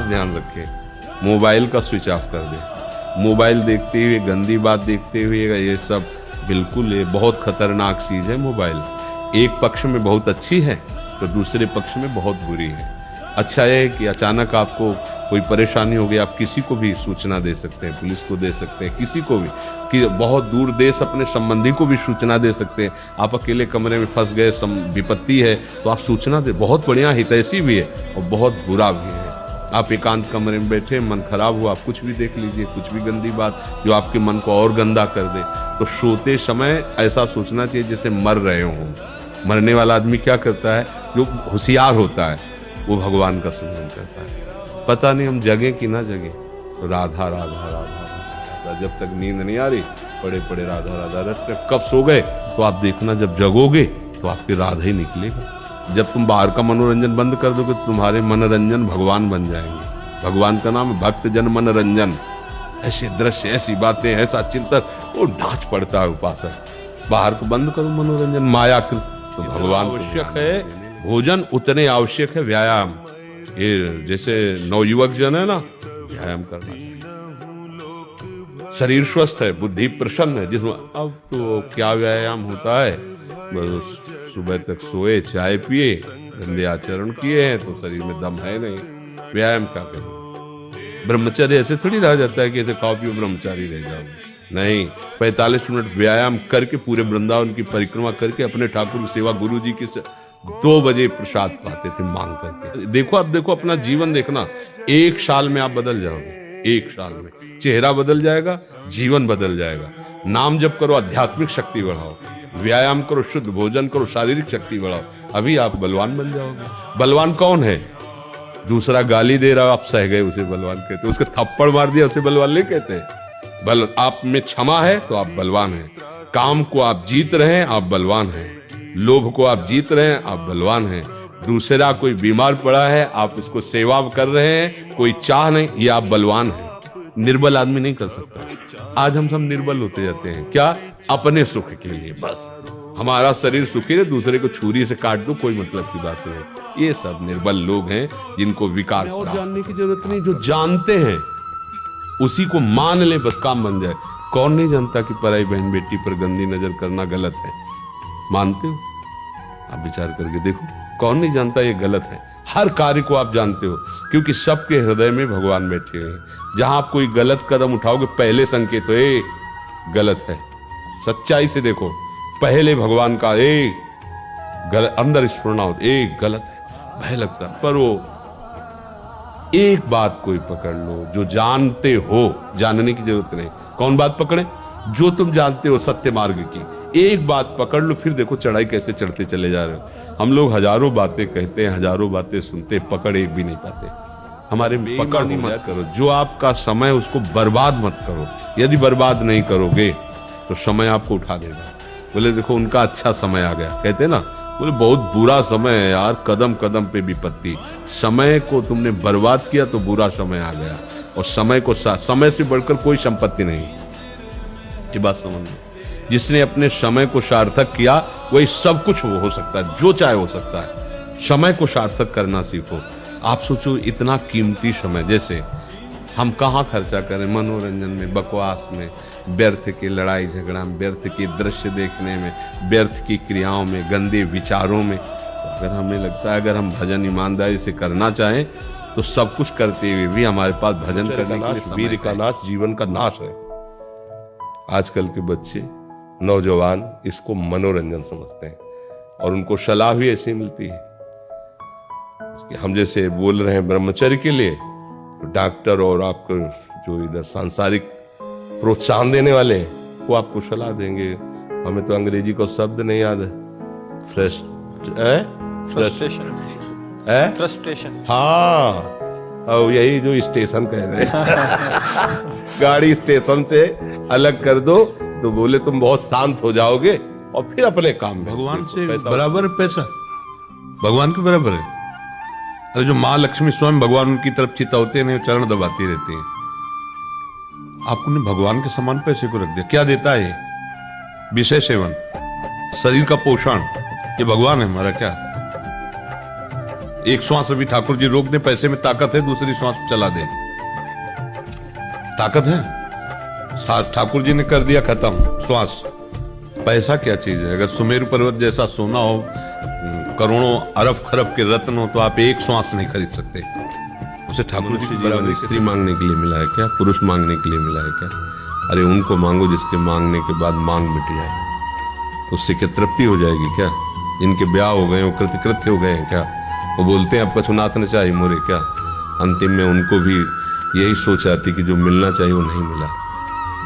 ध्यान रखे, मोबाइल का स्विच ऑफ कर दे। मोबाइल देखते हुए, गंदी बात देखते हुए, ये सब बिल्कुल ये बहुत खतरनाक चीज़ है मोबाइल। एक पक्ष में बहुत अच्छी है तो दूसरे पक्ष में बहुत बुरी है। अच्छा है कि अचानक आपको कोई परेशानी हो गई, आप किसी को भी सूचना दे सकते हैं, पुलिस को दे सकते हैं, किसी को भी, कि बहुत दूर देश अपने संबंधी को भी सूचना दे सकते हैं। आप अकेले कमरे में फंस गए, विपत्ति है तो आप सूचना दे, बहुत बढ़िया हितैषी भी है और बहुत बुरा भी है। आप एकांत कमरे में बैठे, मन खराब हुआ, आप कुछ भी देख लीजिए, कुछ भी गंदी बात जो आपके मन को और गंदा कर दे, तो सोते समय ऐसा सोचना चाहिए जैसे मर रहे हों। मरने वाला आदमी क्या करता है, जो होशियार होता है वो भगवान का स्मरण करता है। पता नहीं हम जगे कि ना जगे, तो राधा राधा राधा राधा, जब तक नींद नहीं आ रही पड़े पड़े राधा राधा रटते, कब सो गए तो आप देखना जब जगोगे तो आपकी राधा ही निकलेगा। जब तुम बाहर का मनोरंजन बंद कर दोगे तो तुम्हारे मनोरंजन भगवान बन जाएंगे। भगवान का नाम है भक्त जन मनोरंजन। ऐसे दृश्य, ऐसी बातें, ऐसा चिंतन, वो ढांच पड़ता है उपासक। बाहर को बंद करो मनोरंजन, माया तो भगवान आवश्यक है, भोजन उतने आवश्यक है, व्यायाम। ये जैसे नवयुवक जन है ना, व्यायाम करना चाहिए। शरीर स्वस्थ है, बुद्धि प्रसन्न है, जिसमें अब तो क्या व्यायाम होता है, बस सुबह तक सोए, चाय पिए, गंदे आचरण किए हैं तो शरीर में दम है नहीं। व्यायाम क्या करें? ब्रह्मचर्य ऐसे थोड़ी रह जाता है कि ऐसे खाओ पियो ब्रह्मचारी रह जाओ, नहीं। 45 मिनट व्यायाम करके पूरे वृंदावन की परिक्रमा करके अपने ठाकुर की सेवा, गुरु जी की 2 बजे प्रसाद पाते थे मांग करके। देखो, अब देखो अपना जीवन देखना, 1 साल में आप बदल जाओगे। 1 साल में चेहरा बदल जाएगा, जीवन बदल जाएगा। नाम जप करो, आध्यात्मिक शक्ति बढ़ाओ, व्यायाम करो, शुद्ध भोजन करो, शारीरिक शक्ति बढ़ाओ, अभी आप बलवान बन जाओगे। बलवान कौन है? दूसरा गाली दे रहा, आप सह गए, उसे बलवान कहते। उसके थप्पड़ मार दिया, उसे बलवान नहीं कहते। बल आप में क्षमा है तो आप बलवान हैं। काम को आप जीत रहे हैं, आप बलवान हैं। लोभ को आप जीत रहे हैं, आप बलवान हैं। दूसरा कोई बीमार पड़ा है, आप उसको सेवा कर रहे हैं, कोई चाह नहीं, ये आप बलवान हैं। निर्बल आदमी नहीं कर सकता। आज हम सब निर्बल होते जाते हैं, क्या? अपने सुख के लिए, बस हमारा शरीर सुखी रहे, दूसरे को छुरी से काट दो, कोई मतलब की बात नहीं। ये सब निर्बल लोग हैं जिनको विकार और जानने की जरूरत नहीं। जो जानते हैं उसी को मान ले, बस काम बन जाए। कौन नहीं जानता कि पराई बहन बेटी पर गंदी नजर करना गलत है? मानते हो? आप विचार करके देखो, कौन नहीं जानता ये गलत है? हर कार्य को आप जानते हो, क्योंकि सबके हृदय में भगवान बैठे हुए हैं। जहां आप कोई गलत कदम उठाओगे, पहले संकेत हो, ए गलत है। सच्चाई से देखो, पहले भगवान का गलत अंदर स्फुरना हो, गलत है, भय लगता है। पर वो एक बात कोई पकड़ लो, जो जानते हो, जानने की जरूरत नहीं। कौन बात पकड़े? जो तुम जानते हो सत्य मार्ग की, एक बात पकड़ लो, फिर देखो चढ़ाई कैसे चढ़ते चले जा रहे हो। हम लोग हजारों बातें कहते हैं, हजारों बातें सुनते, पकड़ एक भी नहीं पाते। हमारे पकड़ मत करो, जो आपका समय उसको बर्बाद मत करो। यदि बर्बाद नहीं करोगे तो समय आपको उठा देगा। बोले देखो उनका अच्छा समय आ गया, कहते ना, बोले बहुत बुरा समय है यार, कदम कदम पे विपत्ति। समय को तुमने बर्बाद किया तो बुरा समय आ गया। और समय से बढ़कर कोई संपत्ति नहीं, ये बात समझ लो। जिसने अपने समय को सार्थक किया वही सब कुछ हो सकता है, जो चाहे हो सकता है। समय को सार्थक करना सीखो। आप सोचो, इतना कीमती समय, जैसे हम कहाँ खर्चा करें? मनोरंजन में, बकवास में, व्यर्थ की लड़ाई झगड़ा में, व्यर्थ की दृश्य देखने में, व्यर्थ की क्रियाओं में, गंदे विचारों में। तो अगर हमें लगता है अगर हम भजन ईमानदारी से करना चाहें तो सब कुछ करते हुए भी हमारे पास भजन करने के लिए वीर का नाश, जीवन का नाश है। आजकल के बच्चे, नौजवान इसको मनोरंजन समझते हैं और उनको सलाह भी ऐसी मिलती है कि हम जैसे बोल रहे हैं ब्रह्मचर्य के लिए, तो डॉक्टर और आपको जो इधर सांसारिक प्रोत्साहन देने वाले हैं वो आपको सलाह देंगे। हमें तो अंग्रेजी को शब्द नहीं याद है, फ्रस्ट्रेशन। हाँ, और यही जो स्टेशन कह रहे हैं गाड़ी स्टेशन से अलग कर दो तो बोले तुम बहुत शांत हो जाओगे और फिर अपने काम में। भगवान से बराबर है पैसा, भगवान के बराबर है। अरे जो माँ लक्ष्मी स्वयं भगवान उनकी तरफ चितौते नहीं, चरण दबाती रहती हैं। आपने भगवान के समान पैसे को रख दिया। क्या देता है ये? विषय सेवन, शरीर का पोषण, ये भगवान है हमारा क्या? एक श्वास अभी ठाकुर जी रोक दे, पैसे में ताकत है, दूसरी श्वास चला दे, ताकत है। ठाकुर जी ने कर दिया खत्म श्वास। पैसा क्या चीज है? अगर सुमेरु पर्वत जैसा सोना हो, करोड़ों अरब खरब के रत्न हो, तो आप एक श्वास नहीं खरीद सकते। उसे ठाकुर जी जीवन स्त्री मांगने के लिए मिला है क्या? पुरुष मांगने के लिए मिला है क्या? अरे उनको मांगो जिसके मांगने के बाद मांग मिट जाए, उससे क्या तृप्ति हो जाएगी क्या? इनके ब्याह हो गए, वो कृतकृत्य हो गए हैं क्या? वो बोलते हैं अब कछुनाथ न चाहिए मोरे क्या? अंतिम में उनको भी यही सोच आती कि जो मिलना चाहिए वो नहीं मिला,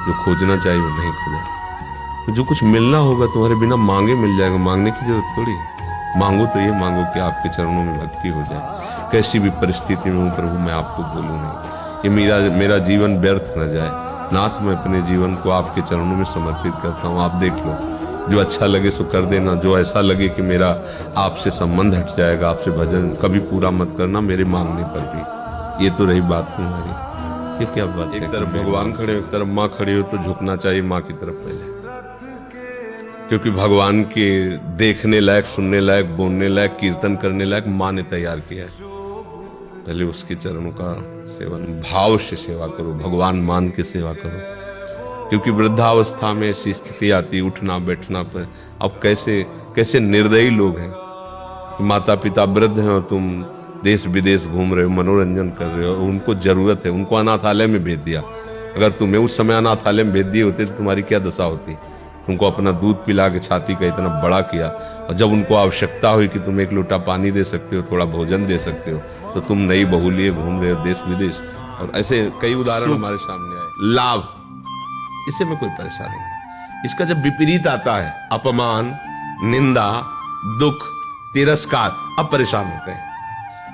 जो खोजना चाहिए वो नहीं खोजा। तो जो कुछ मिलना होगा तुम्हारे बिना मांगे मिल जाएगा, मांगने की जरूरत थोड़ी है। मांगो तो ये मांगो कि आपके चरणों में भक्ति हो जाए। कैसी भी परिस्थिति में हूँ प्रभु, मैं आपको बोलूँ नहीं, ये मेरा जीवन व्यर्थ न जाए। नाथ, मैं अपने जीवन को आपके चरणों में समर्पित करता हूँ। आप देख लो, जो अच्छा लगे सो कर देना, जो ऐसा लगे कि मेरा आपसे संबंध हट जाएगा, आपसे भजन कभी पूरा मत करना मेरे मांगने पर भी। ये तो रही बात तुम्हारी, ये क्या बात? एक तरफ भगवान खड़े हो, एक तरफ माँ खड़ी हो, तो झुकना चाहिए माँ की तरफ पहले, क्योंकि भगवान के देखने लायक, सुनने लायक, बोलने लायक, कीर्तन करने लायक माँ ने तैयार किया है। पहले उसके चरणों का सेवन भाव से सेवा करो, भगवान मान के सेवा करो, क्योंकि वृद्धावस्था में ऐसी स्थिति आती, उठना बैठना पर। अब कैसे निर्दयी लोग हैं, माता पिता वृद्ध हैं और तुम देश विदेश घूम रहे हो, मनोरंजन कर रहे हो, और उनको जरूरत है, उनको अनाथालय में भेज दिया। अगर तुम्हें उस समय अनाथालय में भेज दिए होते तो तुम्हारी क्या दशा होती? उनको अपना दूध पिला के छाती का इतना बड़ा किया, और जब उनको आवश्यकता हुई कि तुम एक लोटा पानी दे सकते हो, थोड़ा भोजन दे सकते हो, तो तुम नई बहू लिए घूम रहे हो देश विदेश। और ऐसे कई उदाहरण हमारे सामने आए। लाभ, इससे में कोई परेशानी नहीं। इसका जब विपरीत आता है, अपमान, निंदा, दुख, तिरस्कार, अब परेशान होते हैं।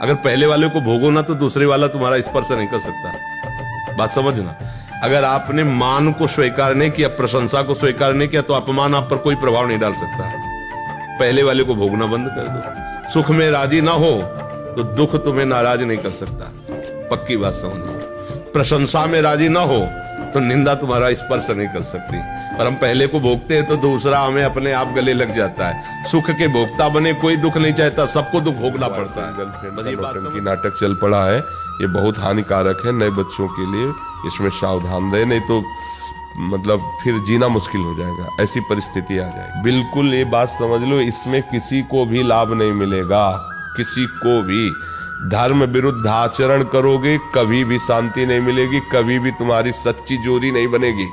अगर पहले वाले को भोगो ना, तो दूसरे वाला तुम्हारा स्पर्श नहीं कर सकता। बात समझना। अगर आपने मान को स्वीकार नहीं किया, प्रशंसा को स्वीकार नहीं किया, तो अपमान आप पर कोई प्रभाव नहीं डाल सकता। पहले वाले को भोगना बंद कर दो। सुख में राजी ना हो तो दुख तुम्हें नाराज नहीं कर सकता, पक्की बात समझो। प्रशंसा में राजी ना हो तो निंदा तुम्हारा स्पर्श नहीं कर सकती। पर हम पहले को भोगते हैं तो दूसरा हमें अपने आप गले लग जाता है। सुख के भोक्ता बने, कोई दुख नहीं चाहता, सबको दुख भोगना पड़ता है। गर्लफ्रेंड की नाटक चल पड़ा है, ये बहुत हानिकारक है नए बच्चों के लिए, इसमें सावधान रहे, नहीं तो मतलब फिर जीना मुश्किल हो जाएगा, ऐसी परिस्थिति आ जाएगी। बिल्कुल ये बात समझ लो, इसमें किसी को भी लाभ नहीं मिलेगा, किसी को भी। धर्म विरुद्ध आचरण करोगे कभी भी शांति नहीं मिलेगी, कभी भी तुम्हारी सच्ची जोड़ी नहीं बनेगी।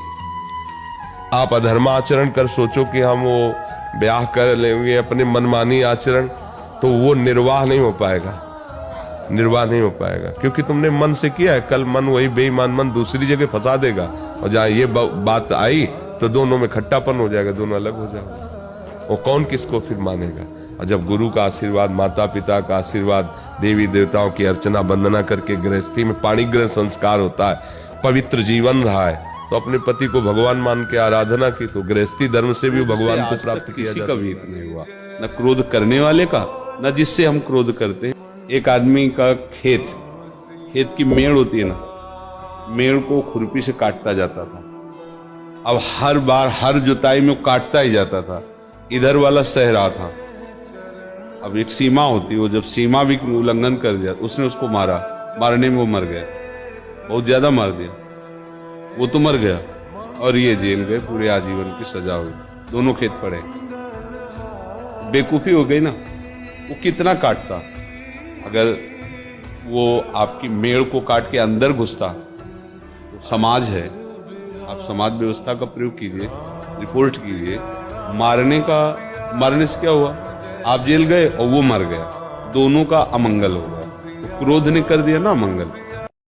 आप अधर्माचरण कर सोचो कि हम वो ब्याह कर लेंगे, अपने मनमानी आचरण, तो वो निर्वाह नहीं हो पाएगा, निर्वाह नहीं हो पाएगा, क्योंकि तुमने मन से किया है। कल मन वही बेईमान मन दूसरी जगह फंसा देगा, और जहाँ ये बात आई तो दोनों में खट्टापन हो जाएगा, दोनों अलग हो जाएगा। और कौन किसको फिर मानेगा? और जब गुरु का आशीर्वाद, माता पिता का आशीर्वाद, देवी देवताओं की अर्चना वंदना करके गृहस्थी में पाणी ग्रहण संस्कार होता है, पवित्र जीवन रहा है, तो अपने पति को भगवान मान के आराधना की, तो गृहस्थी धर्म से भी भगवान को प्राप्त किया जा कभी नहीं हुआ, न क्रोध करने वाले का, न जिससे हम क्रोध करते हैं। एक आदमी का खेत की मेड़ होती है ना, मेड़ को खुरपी से काटता जाता था। अब हर बार हर जुताई में वो काटता ही जाता था, इधर वाला सह रहा था। अब एक सीमा होती है, वो जब सीमा भी उल्लंघन कर दिया, उसने उसको मारा, मारने में वो मर गया, बहुत ज्यादा मार दिया, वो तो मर गया और ये जेल गए, पूरे आजीवन की सजा हुई, दोनों खेत पड़े। बेवकूफी हो गई ना, वो कितना काटता। अगर वो आपकी मेड़ को काट के अंदर घुसता, तो समाज है, आप समाज व्यवस्था का प्रयोग कीजिए, रिपोर्ट कीजिए। मारने से क्या हुआ? आप जेल गए और वो मर गया, दोनों का अमंगल होगा। तो क्रोध ने कर दिया ना अमंगल।